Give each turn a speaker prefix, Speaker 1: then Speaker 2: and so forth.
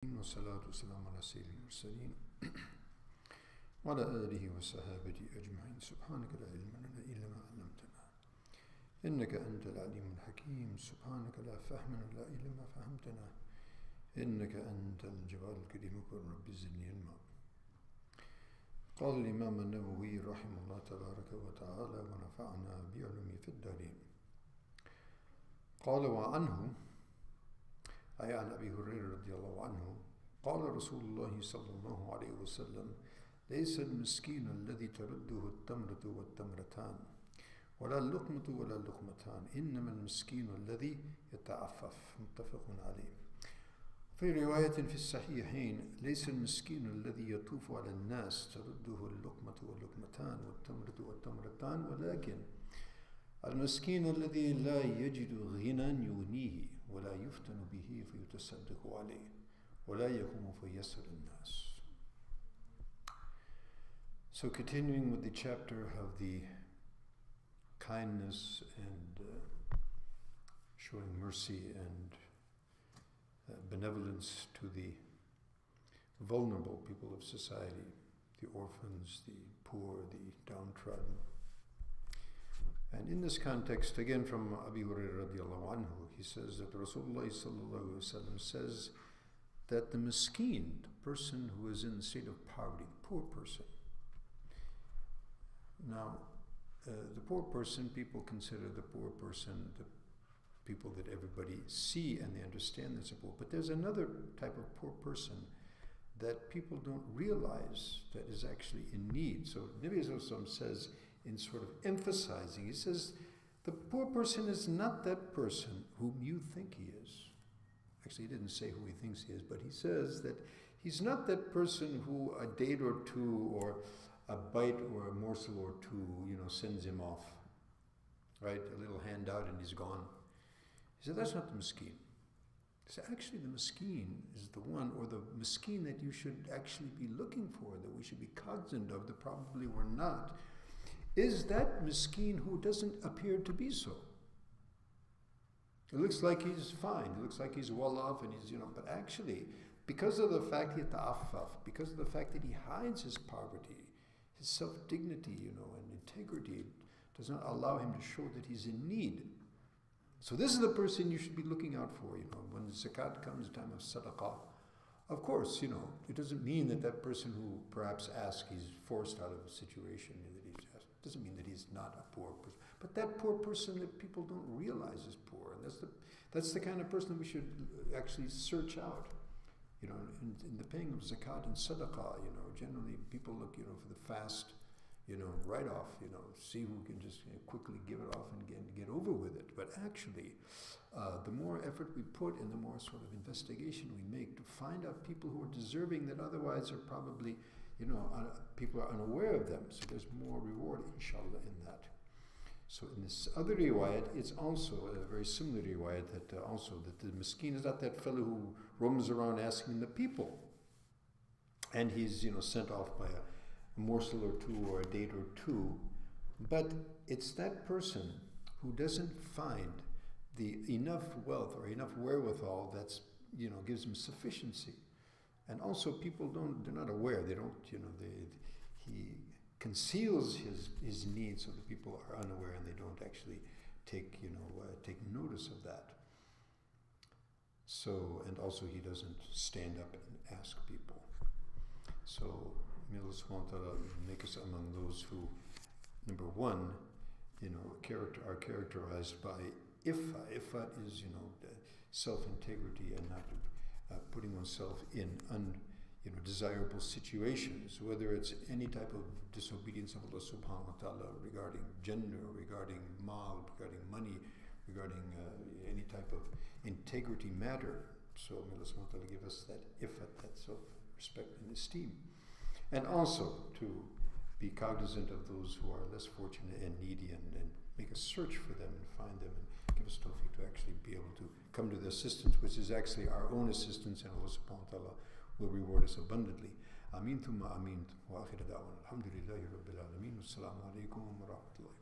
Speaker 1: والصلاة والسلام على سيد المرسلين وعلى آله وصحابته أجمعين. سبحانك لا علم لنا إلا ما علمتنا إنك أنت العليم الحكيم. سبحانك لا فهم لنا إلا ما فهمتنا إنك أنت الجواد الكريم. رب زدني علما. قال الإمام النووي رحمه الله تبارك وتعالى ونفعنا بعلومه في الدارين. قال وعنه أي عن أبي هريرة رضي الله عنه قال رسول الله صلى الله عليه وسلم ليس المسكين الذي ترده التمرة والتمرتان ولا اللقمة ولا اللقمتان إنما المسكين الذي يتعفف. متفق عليه. في رواية في الصحيحين ليس المسكين الذي يطوف على الناس ترده اللقمة واللقمتان والتمرة والتمرتان ولكن المسكين الذي لا يجد غنى يغنيه ولا يفتن به فيتصدق عليه ولا يقوم فيسر الناس. So continuing with the chapter of the kindness and showing mercy and benevolence to the vulnerable people of society, the orphans, the poor, the downtrodden. And in this context, again from Abu Hurairah radiallahu anhu, he says that Rasulullah sallallahu alaihi wasallam says that the miskeen, the person who is in the state of poverty, the poor person. Now, the poor person, people consider the poor person the people that everybody see and they understand that's a poor. But there's another type of poor person that people don't realize that is actually in need. So Nabi Sallallahu Alaihi Wasallam says, in sort of emphasizing, he says, the poor person is not that person whom you think he is. Actually, he didn't say who he thinks he is, but he says that he's not that person who a date or two or a bite or a morsel or two, sends him off, right? A little handout and he's gone. He said, that's not the miskeen. He said, actually, the miskeen is the one, or the miskeen that you should actually be looking for, that we should be cognizant of, that probably we're not, is that miskeen who doesn't appear to be so. It looks like he's fine, it looks like he's well off, and he's, but actually, because of the fact he ta'affaf, because of the fact that he hides his poverty, his self-dignity, and integrity, does not allow him to show that he's in need. So this is the person you should be looking out for, when the zakat comes, time of sadaqah. Of course, it doesn't mean that that person who perhaps asks, he's forced out of a situation that he's asked. It doesn't mean that he's not a poor person. But that poor person that people don't realize is poor. And that's the kind of person that we should actually search out. In the paying of zakat and sadaqah, generally people look, for the fast, right off, see who can just quickly give it off and get over with it. But actually, the more effort we put and the more sort of investigation we make to find out people who are deserving that otherwise are probably, people are unaware of them. So there's more reward, inshallah, in that. So in this other riwayat, it's also a very similar riwayat that the miskeen is not that fellow who roams around asking the people. And he's, sent off by a morsel or two or a date or two, but it's that person who doesn't find the enough wealth or enough wherewithal that's, gives him sufficiency. And also people they're not aware, they don't, he conceals his needs so that people are unaware and they don't actually take notice of that. So, and also he doesn't stand up and ask people. So, may Allah subhanahu wa ta'ala make us among those who, number one, are characterized by iffa. Iffa is, self-integrity and not putting oneself in desirable situations, whether it's any type of disobedience of Allah subhanahu wa ta'ala regarding gender, regarding mal, regarding money, regarding any type of integrity matter. So may Allah subhanahu wa ta'ala give us that iffa, that self-respect and esteem. And also to be cognizant of those who are less fortunate and needy and make a search for them and find them and give us tawfiq to actually be able to come to their assistance, which is actually our own assistance, and Allah subhanahu wa ta'ala will reward us abundantly. Ameen thumma ameen. Wa akhir da'wana. Alhamdulillahi rabbil alameen. Wassalamu alaikum wa rahmatullahi.